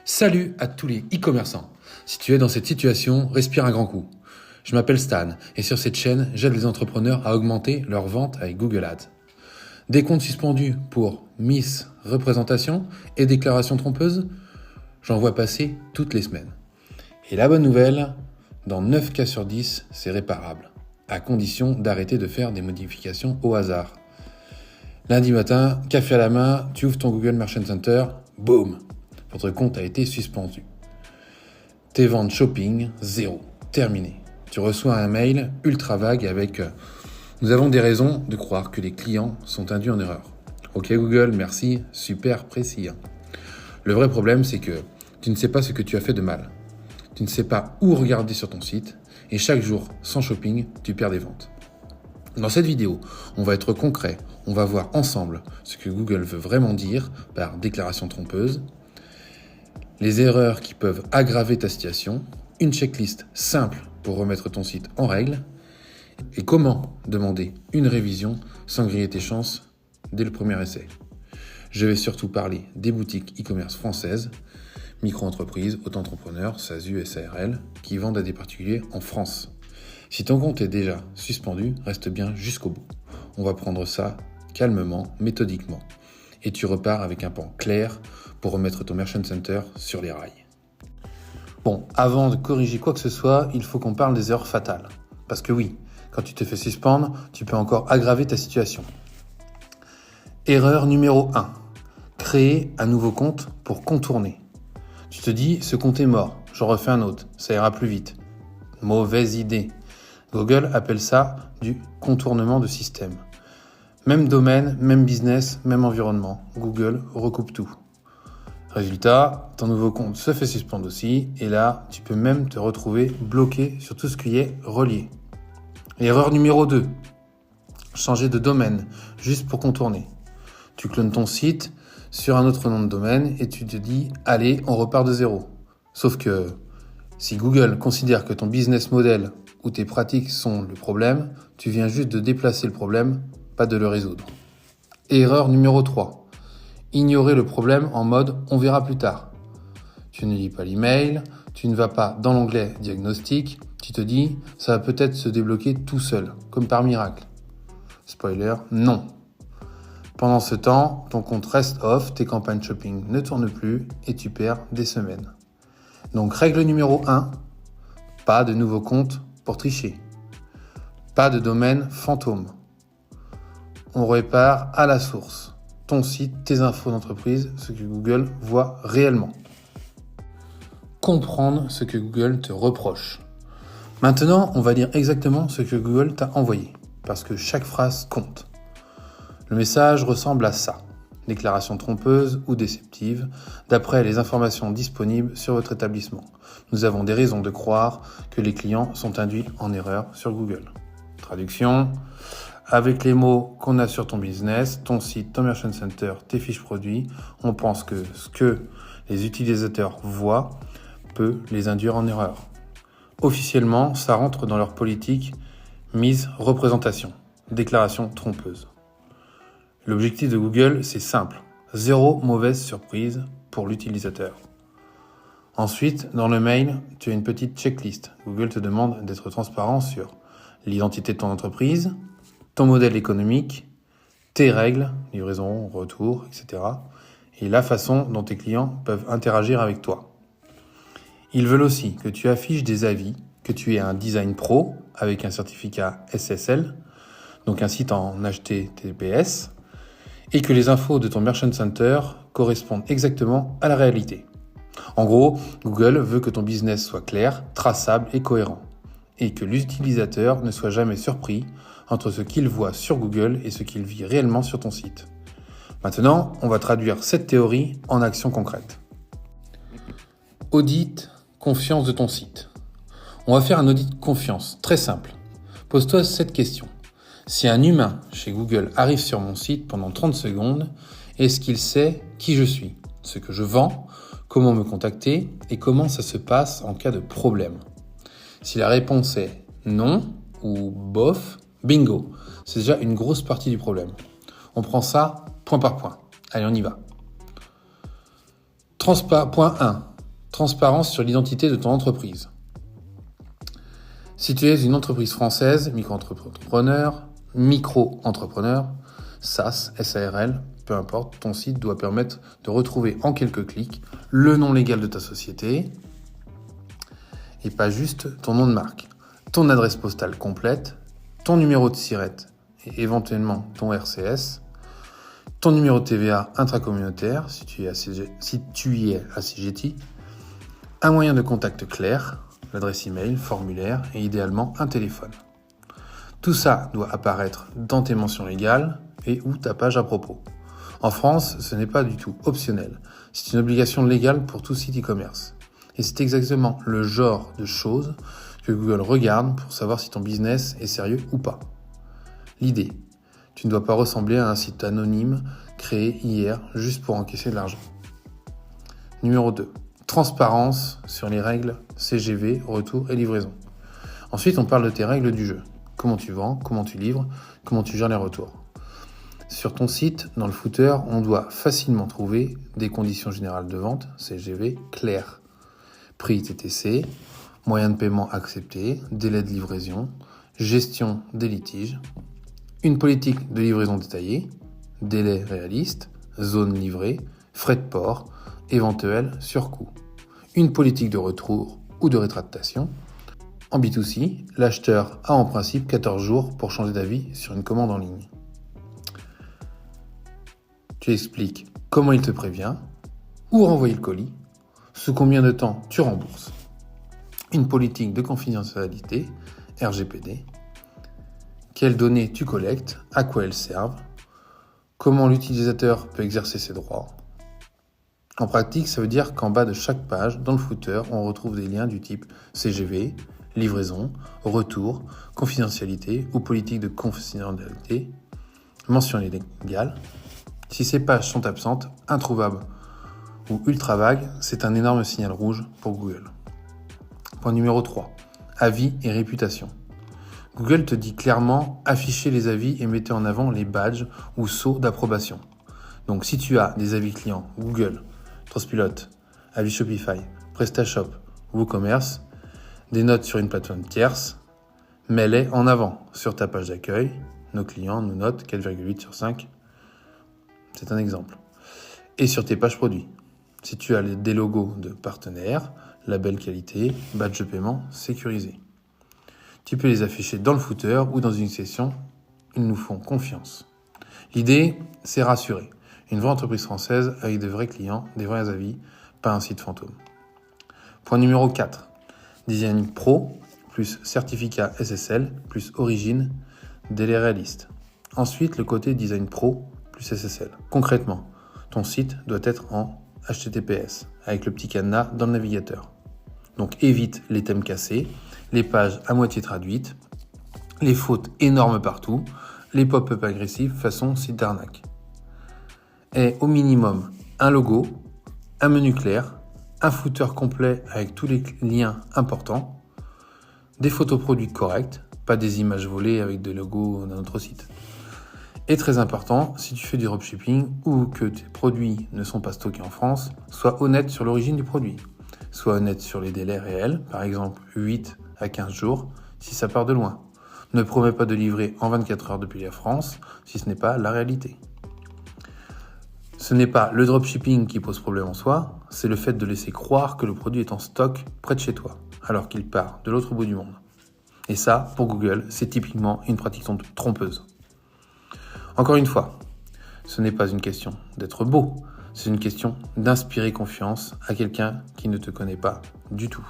Salut à tous les e-commerçants. Si tu es dans cette situation, respire un grand coup. Je m'appelle Stan et sur cette chaîne, j'aide les entrepreneurs à augmenter leurs ventes avec Google Ads. Des comptes suspendus pour misreprésentation et déclarations trompeuses, j'en vois passer toutes les semaines. Et la bonne nouvelle, dans 9 cas sur 10, c'est réparable, à condition d'arrêter de faire des modifications au hasard. Lundi matin, café à la main, tu ouvres ton Google Merchant Center, boum, votre compte a été suspendu. Tes ventes shopping, 0, terminé. Tu reçois un mail ultra vague avec « Nous avons des raisons de croire que les clients sont induits en erreur. » Ok Google, merci, super précis. Le vrai problème, c'est que tu ne sais pas ce que tu as fait de mal. Tu ne sais pas où regarder sur ton site et chaque jour, sans shopping, tu perds des ventes. Dans cette vidéo, on va être concret, on va voir ensemble ce que Google veut vraiment dire par déclaration trompeuse, les erreurs qui peuvent aggraver ta situation, une checklist simple pour remettre ton site en règle, et comment demander une révision sans griller tes chances dès le premier essai. Je vais surtout parler des boutiques e-commerce françaises, micro-entreprises, auto-entrepreneurs, SASU et SARL, qui vendent à des particuliers en France. Si ton compte est déjà suspendu, reste bien jusqu'au bout. On va prendre ça calmement, méthodiquement. Et tu repars avec un plan clair pour remettre ton Merchant Center sur les rails. Bon, avant de corriger quoi que ce soit, il faut qu'on parle des erreurs fatales. Parce que oui, quand tu te fais suspendre, tu peux encore aggraver ta situation. Erreur numéro 1. Créer un nouveau compte pour contourner. Tu te dis, ce compte est mort, j'en refais un autre, ça ira plus vite. Mauvaise idée. Google appelle ça du contournement de système. Même domaine, même business, même environnement. Google recoupe tout. Résultat, ton nouveau compte se fait suspendre aussi, et là, tu peux même te retrouver bloqué sur tout ce qui est relié. Erreur numéro 2. Changer de domaine, juste pour contourner. Tu clones ton site sur un autre nom de domaine et tu te dis, allez, on repart de zéro. Sauf que si Google considère que ton business model ou tes pratiques sont le problème, tu viens juste de déplacer le problème, pas de le résoudre. Erreur numéro 3. Ignorer le problème en mode « on verra plus tard ». Tu ne lis pas l'email, tu ne vas pas dans l'onglet « diagnostic », tu te dis « ça va peut-être se débloquer tout seul, comme par miracle ». Spoiler, non. Pendant ce temps, ton compte reste off, tes campagnes shopping ne tournent plus et tu perds des semaines. Donc règle numéro 1, pas de nouveau compte pour tricher. Pas de domaine fantôme. On répare à la source. Ton site, tes infos d'entreprise, ce que Google voit réellement. Comprendre ce que Google te reproche. Maintenant, on va lire exactement ce que Google t'a envoyé, parce que chaque phrase compte. Le message ressemble à ça. Déclaration trompeuse ou déceptive, d'après les informations disponibles sur votre établissement. Nous avons des raisons de croire que les clients sont induits en erreur sur Google. Traduction. Avec les mots qu'on a sur ton business, ton site, ton Merchant Center, tes fiches produits, on pense que ce que les utilisateurs voient peut les induire en erreur. Officiellement, ça rentre dans leur politique mise représentation, déclaration trompeuse. L'objectif de Google, c'est simple, 0 mauvaise surprise pour l'utilisateur. Ensuite, dans le mail, tu as une petite checklist. Google te demande d'être transparent sur l'identité de ton entreprise, ton modèle économique, tes règles, livraison, retour, etc. et la façon dont tes clients peuvent interagir avec toi. Ils veulent aussi que tu affiches des avis, que tu aies un design pro avec un certificat SSL, donc un site en HTTPS, et que les infos de ton Merchant Center correspondent exactement à la réalité. En gros, Google veut que ton business soit clair, traçable et cohérent, et que l'utilisateur ne soit jamais surpris entre ce qu'il voit sur Google et ce qu'il vit réellement sur ton site. Maintenant, on va traduire cette théorie en actions concrètes. Audit confiance de ton site. On va faire un audit de confiance, très simple. Pose-toi cette question. Si un humain chez Google arrive sur mon site pendant 30 secondes, est-ce qu'il sait qui je suis, ce que je vends, comment me contacter et comment ça se passe en cas de problème? Si la réponse est non ou bof, bingo, c'est déjà une grosse partie du problème. On prend ça point par point. Allez, on y va. Point 1. Transparence sur l'identité de ton entreprise. Si tu es une entreprise française, micro-entrepreneur, SAS, SARL, peu importe, ton site doit permettre de retrouver en quelques clics le nom légal de ta société et pas juste ton nom de marque, ton adresse postale complète, ton numéro de SIRET et éventuellement ton RCS, ton numéro de TVA intracommunautaire si tu y es assujetti, un moyen de contact clair, l'adresse email, formulaire et idéalement un téléphone. Tout ça doit apparaître dans tes mentions légales et ou ta page à propos. En France, ce n'est pas du tout optionnel. C'est une obligation légale pour tout site e-commerce. Et c'est exactement le genre de choses que Google regarde pour savoir si ton business est sérieux ou pas. L'idée, tu ne dois pas ressembler à un site anonyme créé hier juste pour encaisser de l'argent. Numéro 2. Transparence sur les règles CGV, retour et livraison. Ensuite, on parle de tes règles du jeu. Comment tu vends, comment tu livres, comment tu gères les retours. Sur ton site, dans le footer, on doit facilement trouver des conditions générales de vente, CGV, claires. Prix TTC, moyen de paiement accepté, délai de livraison, gestion des litiges, une politique de livraison détaillée, délai réaliste, zone livrée, frais de port, éventuel surcoût, une politique de retour ou de rétractation. En B2C, l'acheteur a en principe 14 jours pour changer d'avis sur une commande en ligne. Tu expliques comment il te prévient, où renvoyer le colis, sous combien de temps tu rembourses, une politique de confidentialité, RGPD, quelles données tu collectes, à quoi elles servent, comment l'utilisateur peut exercer ses droits. En pratique, ça veut dire qu'en bas de chaque page, dans le footer, on retrouve des liens du type CGV, livraison, retour, confidentialité ou politique de confidentialité, mention légale. Si ces pages sont absentes, introuvables ou ultra vagues, c'est un énorme signal rouge pour Google. Point numéro 3. Avis et réputation. Google te dit clairement affichez les avis et mettez en avant les badges ou sceaux d'approbation. Donc si tu as des avis clients Google, Trustpilot, avis Shopify, PrestaShop, WooCommerce, des notes sur une plateforme tierce, mets-les en avant sur ta page d'accueil. Nos clients nous notent 4,8 sur 5. C'est un exemple. Et sur tes pages produits. Si tu as des logos de partenaires, label qualité, badge de paiement sécurisé. Tu peux les afficher dans le footer ou dans une section. Ils nous font confiance. L'idée, c'est rassurer. Une vraie entreprise française avec de vrais clients, des vrais avis, pas un site fantôme. Point numéro 4. Design Pro plus certificat SSL plus origine, délai réaliste. Ensuite, le côté Design Pro plus SSL. Concrètement, ton site doit être en HTTPS avec le petit cadenas dans le navigateur. Donc évite les thèmes cassés, les pages à moitié traduites, les fautes énormes partout, les pop-up agressifs façon site d'arnaque. Et au minimum un logo, un menu clair, un footer complet avec tous les liens importants, des photos produits correctes, pas des images volées avec des logos d'un autre site. Et très important, si tu fais du dropshipping ou que tes produits ne sont pas stockés en France, sois honnête sur l'origine du produit. Sois honnête sur les délais réels, par exemple 8 à 15 jours si ça part de loin. Ne promets pas de livrer en 24 heures depuis la France si ce n'est pas la réalité. Ce n'est pas le dropshipping qui pose problème en soi, c'est le fait de laisser croire que le produit est en stock près de chez toi, alors qu'il part de l'autre bout du monde. Et ça, pour Google, c'est typiquement une pratique trompeuse. Encore une fois, ce n'est pas une question d'être beau, c'est une question d'inspirer confiance à quelqu'un qui ne te connaît pas du tout.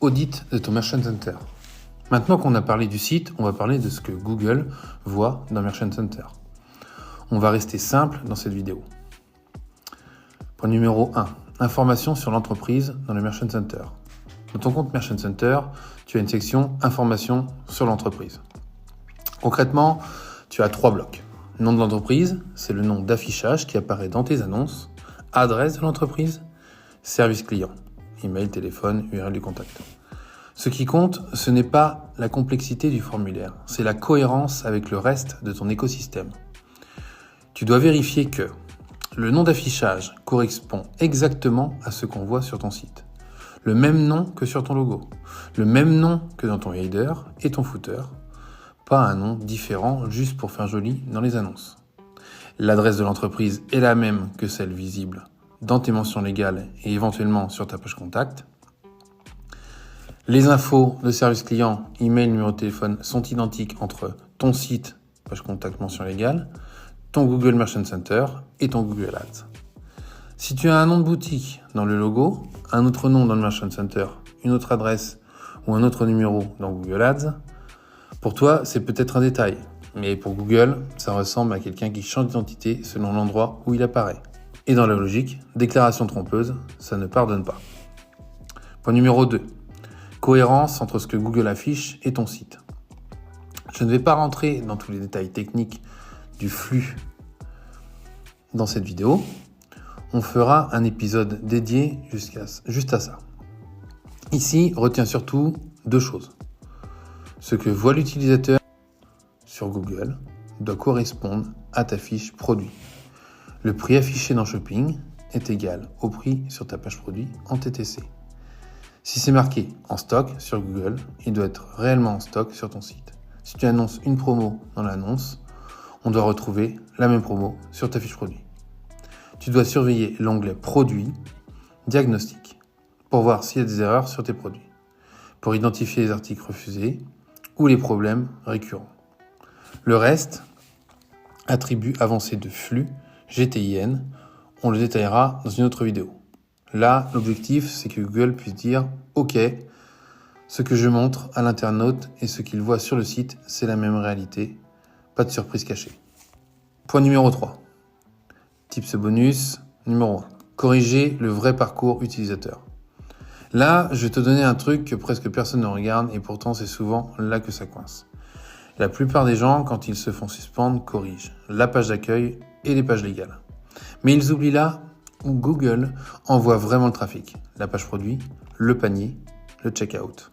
Audit de ton Merchant Center. Maintenant qu'on a parlé du site, on va parler de ce que Google voit dans Merchant Center. On va rester simple dans cette vidéo. Point numéro 1. Information sur l'entreprise dans le Merchant Center. Dans ton compte Merchant Center, tu as une section Information sur l'entreprise. Concrètement, tu as 3 blocs. Nom de l'entreprise, c'est le nom d'affichage qui apparaît dans tes annonces. Adresse de l'entreprise, service client, email, téléphone, URL du contact. Ce qui compte, ce n'est pas la complexité du formulaire, c'est la cohérence avec le reste de ton écosystème. Tu dois vérifier que Le nom d'affichage correspond exactement à ce qu'on voit sur ton site. Le même nom que sur ton logo. Le même nom que dans ton header et ton footer. Pas un nom différent juste pour faire joli dans les annonces. L'adresse de l'entreprise est la même que celle visible dans tes mentions légales et éventuellement sur ta page contact. Les infos de service client, email, numéro de téléphone sont identiques entre ton site, page contact, mention légale, ton Google Merchant Center et ton Google Ads. Si tu as un nom de boutique dans le logo, un autre nom dans le Merchant Center, une autre adresse ou un autre numéro dans Google Ads, pour toi, c'est peut-être un détail, mais pour Google, ça ressemble à quelqu'un qui change d'identité selon l'endroit où il apparaît. Et dans la logique, déclaration trompeuse, ça ne pardonne pas. Point numéro 2. Cohérence entre ce que Google affiche et ton site. Je ne vais pas rentrer dans tous les détails techniques du flux dans cette vidéo. On fera un épisode dédié juste à ça. Ici, retiens surtout 2 choses. Ce que voit l'utilisateur sur Google doit correspondre à ta fiche produit. Le prix affiché dans Shopping est égal au prix sur ta page produit en TTC. Si c'est marqué en stock sur Google, il doit être réellement en stock sur ton site. Si tu annonces une promo dans l'annonce, on doit retrouver la même promo sur ta fiche produit. Tu dois surveiller l'onglet Produits, Diagnostic, pour voir s'il y a des erreurs sur tes produits, pour identifier les articles refusés ou les problèmes récurrents. Le reste, attribut avancé de flux, GTIN, on le détaillera dans une autre vidéo. Là, l'objectif, c'est que Google puisse dire « Ok, ce que je montre à l'internaute et ce qu'il voit sur le site, c'est la même réalité. Pas de surprise cachée. » Point numéro 3. Tips bonus numéro 1. Corriger le vrai parcours utilisateur. Là, je vais te donner un truc que presque personne ne regarde et pourtant c'est souvent là que ça coince. La plupart des gens, quand ils se font suspendre, corrigent la page d'accueil et les pages légales. Mais ils oublient là où Google envoie vraiment le trafic. La page produit, le panier, le checkout.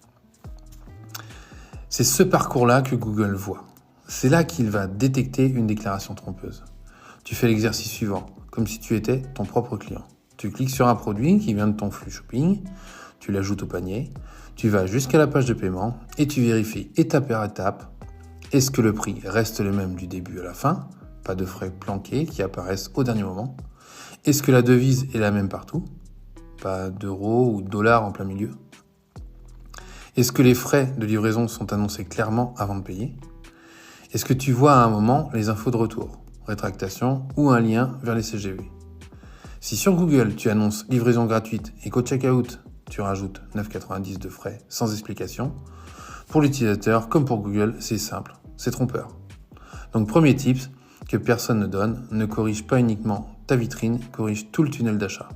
C'est ce parcours-là que Google voit. C'est là qu'il va détecter une déclaration trompeuse. Tu fais l'exercice suivant, comme si tu étais ton propre client. Tu cliques sur un produit qui vient de ton flux shopping, tu l'ajoutes au panier, tu vas jusqu'à la page de paiement et tu vérifies étape par étape. Est-ce que le prix reste le même du début à la fin? Pas de frais planqués qui apparaissent au dernier moment. Est-ce que la devise est la même partout? Pas d'euros ou de dollars en plein milieu. Est-ce que les frais de livraison sont annoncés clairement avant de payer? Est-ce que tu vois à un moment les infos de retour, rétractation ou un lien vers les CGV? Si sur Google tu annonces livraison gratuite et qu'au checkout tu rajoutes 9,90 de frais sans explication, pour l'utilisateur comme pour Google, c'est simple, c'est trompeur. Donc premier tip que personne ne donne, ne corrige pas uniquement ta vitrine, corrige tout le tunnel d'achat.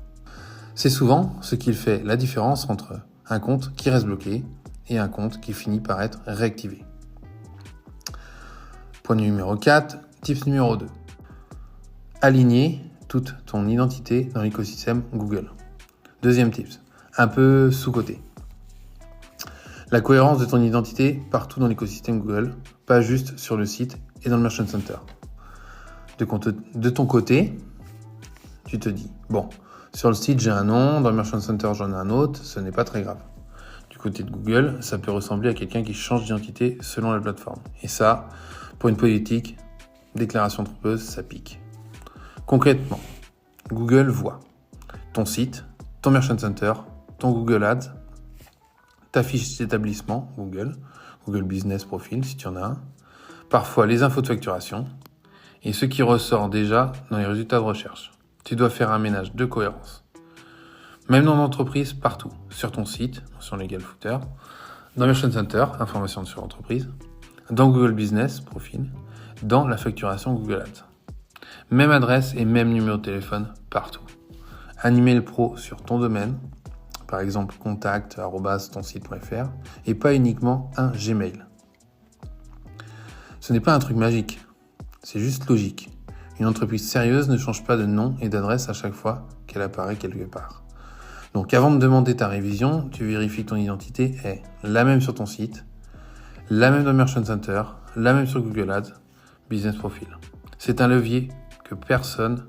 C'est souvent ce qui fait la différence entre un compte qui reste bloqué et un compte qui finit par être réactivé. Point numéro 4, tips numéro 2. Aligner toute ton identité dans l'écosystème Google. Deuxième tips, un peu sous-coté. La cohérence de ton identité partout dans l'écosystème Google, pas juste sur le site et dans le Merchant Center. De ton côté, tu te dis, bon, sur le site j'ai un nom, dans le Merchant Center j'en ai un autre, ce n'est pas très grave. Du côté de Google, ça peut ressembler à quelqu'un qui change d'identité selon la plateforme. Et ça, pour une politique, déclaration trompeuse, ça pique. Concrètement, Google voit ton site, ton Merchant Center, ton Google Ads, ta fiche d'établissement Google Business Profile si tu en as un, parfois les infos de facturation et ce qui ressort déjà dans les résultats de recherche. Tu dois faire un ménage de cohérence. Même dans l'entreprise, partout, sur ton site, mention légale footer, dans Merchant Center, information sur l'entreprise, dans Google Business Profile, dans la facturation Google Ads. Même adresse et même numéro de téléphone partout. Un email pro sur ton domaine, par exemple contact@tonsite.fr, et pas uniquement un Gmail. Ce n'est pas un truc magique, c'est juste logique. Une entreprise sérieuse ne change pas de nom et d'adresse à chaque fois qu'elle apparaît quelque part. Donc avant de demander ta révision, tu vérifies que ton identité est la même sur ton site, la même dans Merchant Center, la même sur Google Ads, Business Profile. C'est un levier que personne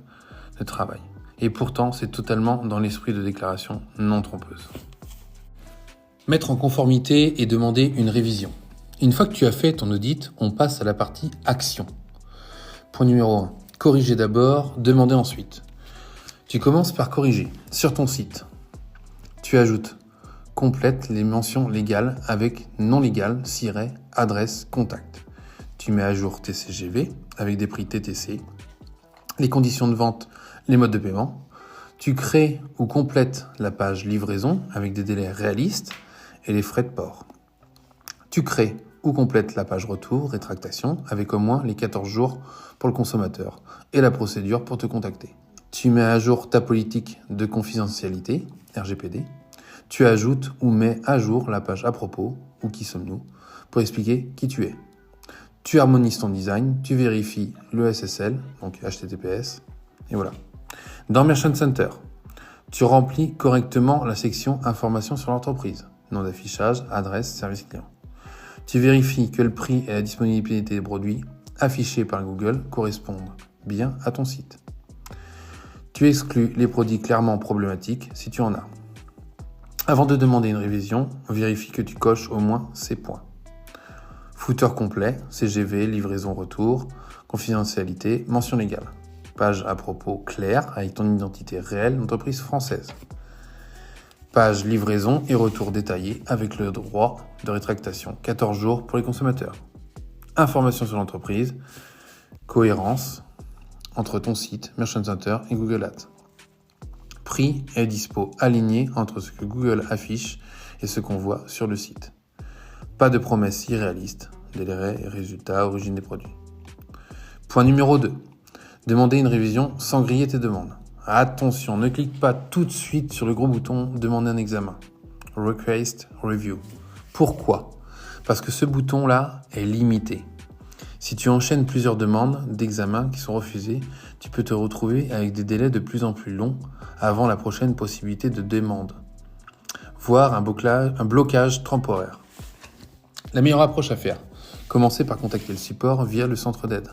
de travail. Et pourtant, c'est totalement dans l'esprit de déclaration non trompeuse. Mettre en conformité et demander une révision. Une fois que tu as fait ton audit, on passe à la partie action. Point numéro 1. Corriger d'abord, demander ensuite. Tu commences par corriger sur ton site. Tu ajoutes complète les mentions légales avec non légal, adresse, contact. Tu mets à jour tes CGV avec des prix TTC, les conditions de vente, les modes de paiement. Tu crées ou complètes la page livraison avec des délais réalistes et les frais de port. Tu crées ou complètes la page retour, rétractation avec au moins les 14 jours pour le consommateur et la procédure pour te contacter. Tu mets à jour ta politique de confidentialité, RGPD. Tu ajoutes ou mets à jour la page à propos, ou qui sommes-nous, pour expliquer qui tu es. Tu harmonises ton design, tu vérifies le SSL, donc HTTPS, et voilà. Dans Merchant Center, tu remplis correctement la section information sur l'entreprise, nom d'affichage, adresse, service client. Tu vérifies que le prix et la disponibilité des produits affichés par Google correspondent bien à ton site. Tu exclus les produits clairement problématiques si tu en as. Avant de demander une révision, vérifie que tu coches au moins ces points. Footer complet, CGV, livraison retour, confidentialité, mention légale. Page à propos claire avec ton identité réelle d'entreprise française. Page livraison et retour détaillé avec le droit de rétractation, 14 jours pour les consommateurs. Information sur l'entreprise, cohérence entre ton site, Merchant Center et Google Ads. Prix et dispo alignés entre ce que Google affiche et ce qu'on voit sur le site. Pas de promesses irréalistes, délais, résultats, origine des produits. Point numéro 2. Demander une révision sans griller tes demandes. Attention, ne clique pas tout de suite sur le gros bouton « Demander un examen ». Request Review. Pourquoi ? Parce que ce bouton-là est limité. Si tu enchaînes plusieurs demandes d'examen qui sont refusées, tu peux te retrouver avec des délais de plus en plus longs avant la prochaine possibilité de demande, voire un blocage temporaire. La meilleure approche à faire, commencer par contacter le support via le centre d'aide.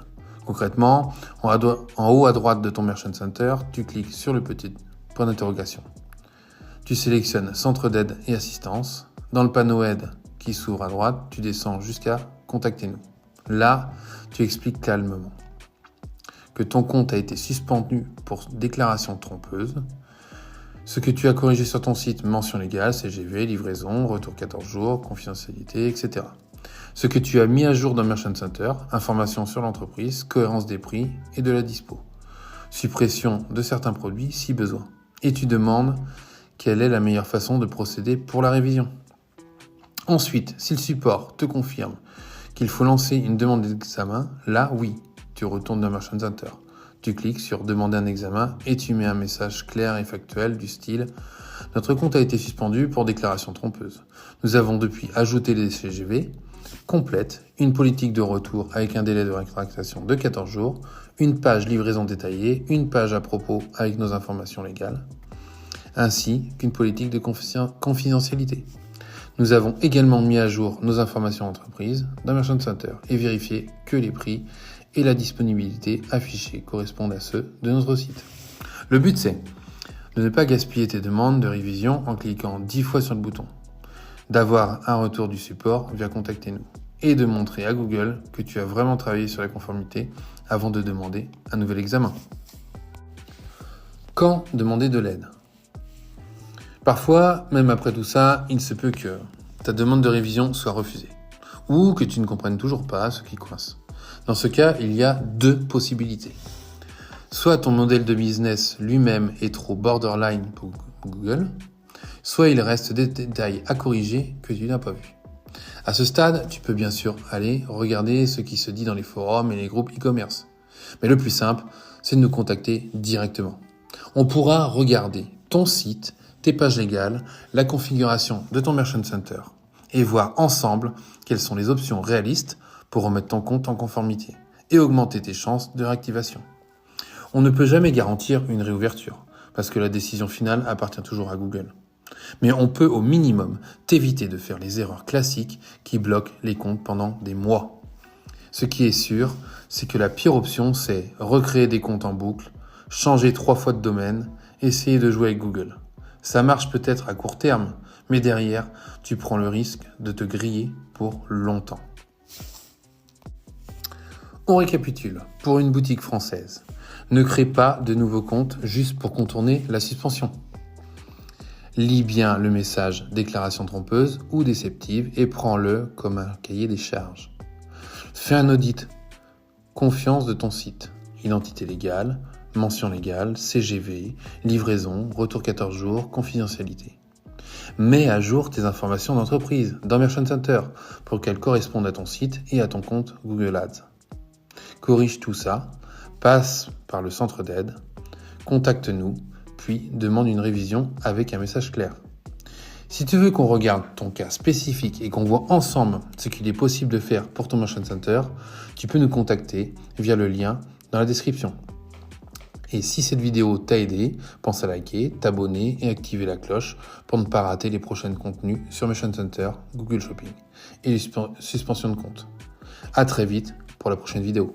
Concrètement, en haut à droite de ton Merchant Center, tu cliques sur le petit point d'interrogation. Tu sélectionnes Centre d'aide et assistance. Dans le panneau Aide qui s'ouvre à droite, tu descends jusqu'à Contactez-nous. Là, tu expliques calmement que ton compte a été suspendu pour déclaration trompeuse, ce que tu as corrigé sur ton site, mention légale, CGV, livraison, retour 14 jours, confidentialité, etc. Ce que tu as mis à jour dans Merchant Center, informations sur l'entreprise, cohérence des prix et de la dispo, suppression de certains produits si besoin. Et tu demandes quelle est la meilleure façon de procéder pour la révision. Ensuite, si le support te confirme qu'il faut lancer une demande d'examen, là oui, tu retournes dans Merchant Center. Tu cliques sur Demander un examen et tu mets un message clair et factuel du style « Notre compte a été suspendu pour déclaration trompeuse. Nous avons depuis ajouté les CGV, complète, une politique de retour avec un délai de rétractation de 14 jours, une page livraison détaillée, une page à propos avec nos informations légales, ainsi qu'une politique de confidentialité. Nous avons également mis à jour nos informations entreprises dans Merchant Center et vérifié que les prix et la disponibilité affichés correspondent à ceux de notre site. Le but c'est de ne pas gaspiller tes demandes de révision en cliquant 10 fois sur le bouton, d'avoir un retour du support via Contactez-nous et de montrer à Google que tu as vraiment travaillé sur la conformité avant de demander un nouvel examen. Quand demander de l'aide ? Parfois, même après tout ça, il se peut que ta demande de révision soit refusée ou que tu ne comprennes toujours pas ce qui coince. Dans ce cas, il y a deux possibilités. Soit ton modèle de business lui-même est trop borderline pour Google, soit il reste des détails à corriger que tu n'as pas vus. À ce stade, tu peux bien sûr aller regarder ce qui se dit dans les forums et les groupes e-commerce. Mais le plus simple, c'est de nous contacter directement. On pourra regarder ton site, tes pages légales, la configuration de ton Merchant Center et voir ensemble quelles sont les options réalistes pour remettre ton compte en conformité et augmenter tes chances de réactivation. On ne peut jamais garantir une réouverture parce que la décision finale appartient toujours à Google. Mais on peut au minimum t'éviter de faire les erreurs classiques qui bloquent les comptes pendant des mois. Ce qui est sûr, c'est que la pire option, c'est recréer des comptes en boucle, Changez 3 fois de domaine, essayez de jouer avec Google. Ça marche peut-être à court terme, mais derrière, tu prends le risque de te griller pour longtemps. On récapitule. Pour une boutique française, ne crée pas de nouveaux comptes juste pour contourner la suspension. Lis bien le message déclaration trompeuse ou déceptive et prends-le comme un cahier des charges. Fais un audit. Confiance de ton site. Identité légale, mention légale, CGV, livraison, retour 14 jours, confidentialité. Mets à jour tes informations d'entreprise dans Merchant Center pour qu'elles correspondent à ton site et à ton compte Google Ads. Corrige tout ça, passe par le centre d'aide, contacte-nous, puis demande une révision avec un message clair. Si tu veux qu'on regarde ton cas spécifique et qu'on voit ensemble ce qu'il est possible de faire pour ton Merchant Center, tu peux nous contacter via le lien dans la description. Et si cette vidéo t'a aidé, pense à liker, t'abonner et activer la cloche pour ne pas rater les prochains contenus sur Merchant Center, Google Shopping et les suspensions de compte. À très vite pour la prochaine vidéo.